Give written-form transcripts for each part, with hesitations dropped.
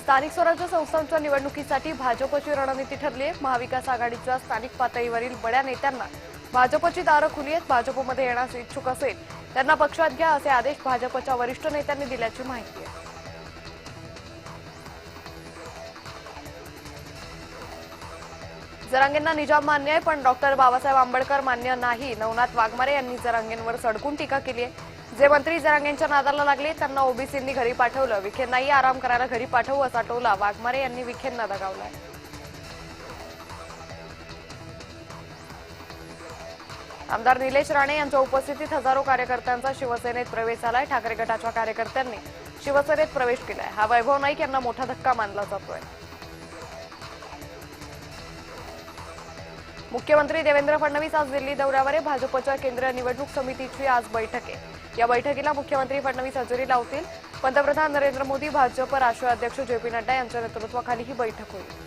स्थानिक स्वराज्य संस्थांच्या निवडणुकीसाठी भाजपची रणनीती ठरली आहे। महाविकास आघाडीच्या स्थानिक पातळीवरील बड्या नेत्यांना भाजपची दारं खुली आहेत। भाजपमध्ये येण्यास इच्छुक असेल त्यांना पक्षात घ्या असे आदेश भाजपच्या वरिष्ठ नेत्यांनी दिल्याची माहिती आहे। जरांगेंना निजाम मान्य आहे, पण डॉक्टर बाबासाहेब आंबेडकर मान्य नाही। नवनाथ वाघमारे यांनी जरांगेंवर सडकून टीका केली आहे। जे मंत्री जरांगेंच्या नादाला लागले त्यांना ओबीसींनी घरी पाठवलं, विखेंनाही आराम करायला घरी पाठवू असा टोला वाघमारे यांनी विखेंना दगावलाय। आमदार निलेश राणे यांच्या उपस्थितीत हजारो कार्यकर्त्यांचा शिवसेनेत प्रवेश झालाय। ठाकरे गटाच्या कार्यकर्त्यांनी शिवसेनेत प्रवेश केलाय। हा वैभव नाईक यांना मोठा धक्का मानला जातोय। मुख्यमंत्री देवेंद्र फडणवीस आज दिल्ली दौऱ्यावर आहे। भाजपच्या केंद्रीय निवडणूक समितीची आज बैठक आहे। या बैठकीला मुख्यमंत्री फडणवीस हजेरी लावतील। पंतप्रधान नरेंद्र मोदी, भाजप राष्ट्रीय अध्यक्ष जे.पी. नड्डा यांच्या नेतृत्वाखाली ही बैठक होईल।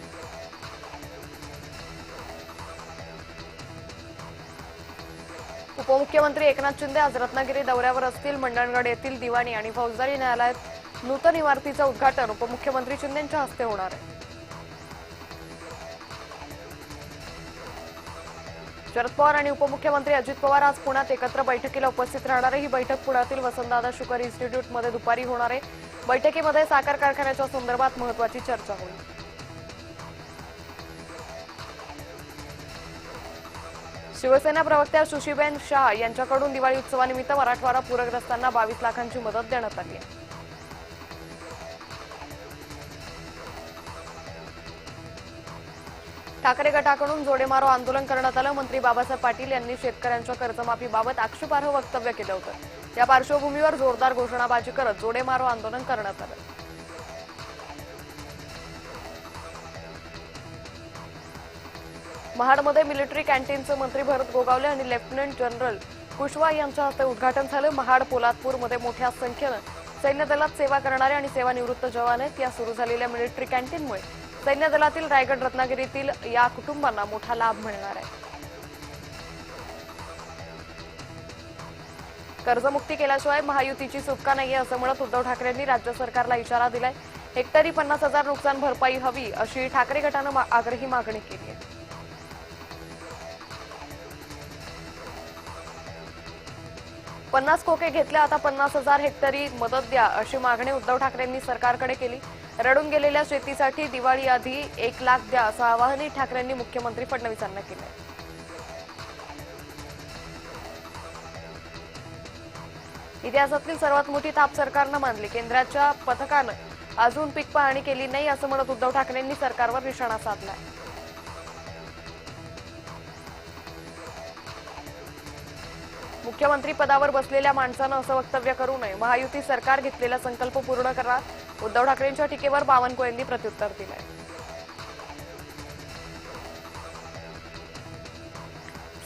उपमुख्यमंत्री एकनाथ शिंदे आज रत्नागिरी दौऱ्यावर असतील। मंडणगड येथील दिवाणी आणि फौजदारी न्यायालयात नूतन इमारतीचं उद्घाटन उपमुख्यमंत्री शिंदेंच्या हस्ते होणार आहे। शरद पवार आणि उपमुख्यमंत्री अजित पवार आज पुण्यात एकत्र बैठकीला उपस्थित राहणार आहे। ही बैठक पुण्यातील वसंतदादा शुगर इन्स्टिट्यूटमध्ये दुपारी होणार आहे। बैठकीमध्ये साखर कारखान्याच्या संदर्भात महत्त्वाची चर्चा होईल। शिवसेना प्रवक्त्या सुशीबेन शाह यांच्याकडून दिवाळी उत्सवानिमित्त मराठवाडा पूरग्रस्तांना 22 लाखांची मदत देण्यात आली आहे। ठाकरे गटाकडून जोडेमारो आंदोलन करण्यात आलं। मंत्री बाबासाहेब पाटील यांनी शेतकऱ्यांच्या कर्जमाफीबाबत आक्षेपार्ह वक्तव्य केलं होतं। या पार्श्वभूमीवर जोरदार घोषणाबाजी करत जोडेमारो आंदोलन करण्यात आलं। महाडमध्ये मिलिटरी कॅन्टीनचं मंत्री भरत गोगावले आणि लेफ्टनंट जनरल कुशवाह यांच्या हस्ते उद्घाटन झालं। महाड पोलादपूरमध्ये मोठ्या संख्येनं सैन्य दलात सेवा करणारे आणि सेवानिवृत्त जवान आहेत। या सुरू झालेल्या मिलिटरी कॅन्टीनमुळे सैन्य दलातील रायगड रत्नागिरीतील या कुटुंबांना मोठा लाभ मिळणार आहे। कर्जमुक्ती केल्याशिवाय महायुतीची सुटका नाहीये असं म्हणत उद्धव ठाकरेंनी राज्य सरकारला इशारा दिलाय। हेक्टरी 50,000 नुकसान भरपाई हवी अशी ठाकरे गटानं आग्रही मागणी केली आहे। 50 खोके घेतले, आता 50,000 हेक्टरी मदत द्या अशी मागणी उद्धव ठाकरेंनी सरकारकडे केली। रडून गेलेल्या शेतीसाठी दिवाळी आधी 1 लाख द्या असं आवाहनही ठाकरेंनी मुख्यमंत्री फडणवीसांना केलं। इतिहासातील सर्वात मोठी ताप सरकारनं मानली। केंद्राच्या पथकानं अजून पीक पाहणी केली नाही असं म्हणत उद्धव ठाकरेंनी सरकारवर निशाणा साधलाय। मुख्यमंत्री पदावर बसलेल्या माणसानं असं वक्तव्य करू नये। महायुती सरकार घेतलेला संकल्प पूर्ण करा। उद्धव ठाकरेंच्या टीकेवर बावनकुळेंनी प्रत्युत्तर दिलंय।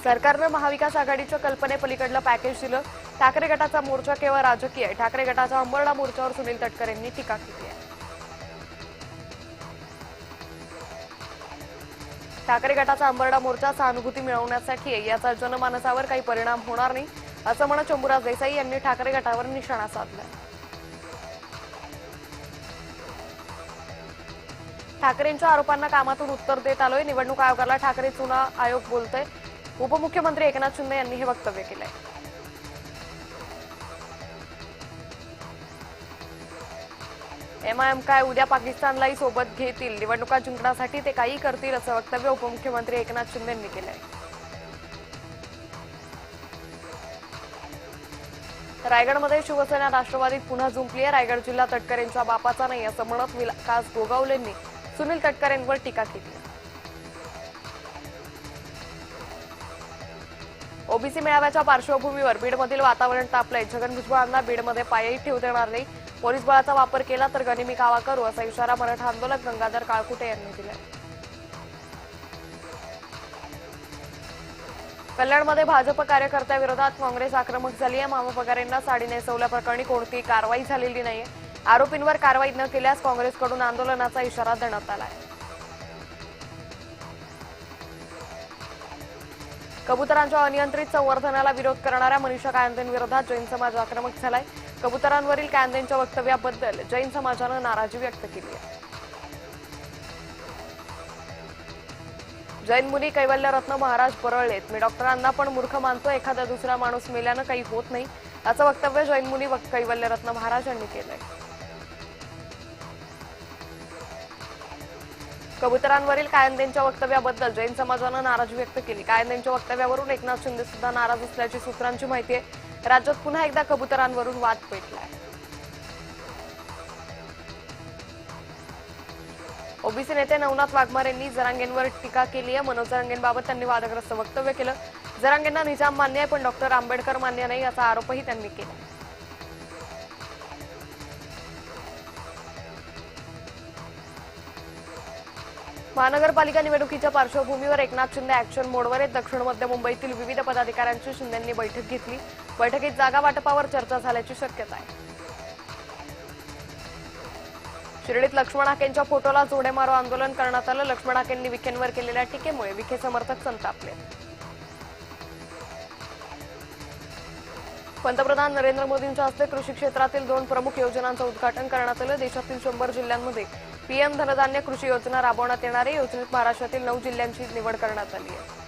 सरकारनं महाविकास आघाडीच्या कल्पनेपलीकडलं पॅकेज दिलं। ठाकरे गटाचा मोर्चा केवळ राजकीय आहे। ठाकरे गटाच्या अंबरडा मोर्चावर सुनील तटकरेंनी टीका केली आहे। ठाकरे गटाचा अंबरडा मोर्चा सहानुभूती मिळवण्यासाठी आहे, याचा जनमानसावर काही परिणाम होणार नाही असं म्हणत शंभूराज देसाई यांनी ठाकरे गटावर निशाणा साधला। ठाकरेंच्या आरोपांना कामातून उत्तर देत आलोय। निवडणूक आयोगाला ठाकरे चुना आयोग बोलतोय। उपमुख्यमंत्री एकनाथ शिंदे यांनी हे वक्तव्य केलंय। एमआयएम काय उद्या पाकिस्तानलाही सोबत घेतील, निवडणुका जिंकण्यासाठी ते काही करतील असं वक्तव्य उपमुख्यमंत्री एकनाथ शिंदे यांनी केलंय। रायगडमध्ये शिवसेना राष्ट्रवादीत पुन्हा जुंपली आहे। रायगड जिल्हा तटकरेंच्या बापाचा नाही असं म्हणत विकास गोगावलेंनी सुनील तटकरेंवर टीका केली। ओबीसी मेळाव्याच्या पार्श्वभूमीवर बीडमधील वातावरण तापलंय। छगन भुजबळांना बीडमध्ये पायही ठेवू देणार नाही, पोलीस बळाचा वापर केला तर गनिमी कावा करू असा इशारा मराठा आंदोलक गंगाधर काळकुटे यांनी दिलाय। कल्याणमध्ये भाजप कार्यकर्त्याविरोधात काँग्रेस आक्रमक झाली आहे। मामा पगारेंना साडी नेसवल्याप्रकरणी कोणतीही कारवाई झालेली नाहीये। आरोपींवर कारवाई न केल्यास काँग्रेसकडून आंदोलनाचा इशारा देण्यात आलाय। कबुतरांच्या अनियंत्रित संवर्धनाला विरोध करणाऱ्या मनीषा कायंदेंविरोधात जैन समाज आक्रमक झालाय। कबुतरांवरील कायंदेंच्या वक्तव्याबद्दल जैन समाजानं नाराजी व्यक्त केली आहे। जैन मुनी कैवल्यरत्न महाराज परळलेत. मी डॉक्टरांना पण मूर्ख मानतो. एखादा दुसरा माणूस मेल्यानं काही होत नाही असं वक्तव्य जैन मुनी कैवल्यरत्न महाराज यांनी केलंय. कबुतरांवरील कायंदेंच्या वक्तव्याबद्दल जैन समाजानं नाराजी व्यक्त केली. कायंदेंच्या वक्तव्यावरून एकनाथ शिंदे सुद्धा नाराज असल्याची सूत्रांची माहिती आहे. राज्यात पुन्हा एकदा कबुतरांवरून वाद पेटलाय. ओबीसी नेते नवनाथ वाघमारे यांनी जरांगेंवर टीका केली आहे. मनोज जरांगेंबाबत त्यांनी वादग्रस्त वक्तव्य केलं. जरांगेंना निजाम मान्य आहे पण डॉक्टर आंबेडकर मान्य नाही असा आरोपही त्यांनी केला. महानगरपालिका निवडणुकीच्या पार्श्वभूमीवर एकनाथ शिंदे ऍक्शन मोडवर आहेत. दक्षिण मध्य मुंबईतील विविध पदाधिकाऱ्यांची शिंदेंनी बैठक घेतली. बैठकीत जागा वाटपावर चर्चा झाल्याची शक्यता आहे. शिर्डीत लक्ष्मण हाकेंच्या फोटोला जोडे मारो आंदोलन करण्यात आलं. लक्ष्मण हाकेंनी विखेंवर केलेल्या टीकेमुळे विखे समर्थक संतापले. पंतप्रधान नरेंद्र मोदींच्या हस्ते कृषी क्षेत्रातील 2 प्रमुख योजनांचं उद्घाटन करण्यात आलं. देशातील 100 जिल्ह्यांमध्ये पीएम धनधान्य कृषी योजना राबवण्यात येणार आहे. योजनेत महाराष्ट्रातील 9 जिल्ह्यांची निवड करण्यात आली आहे.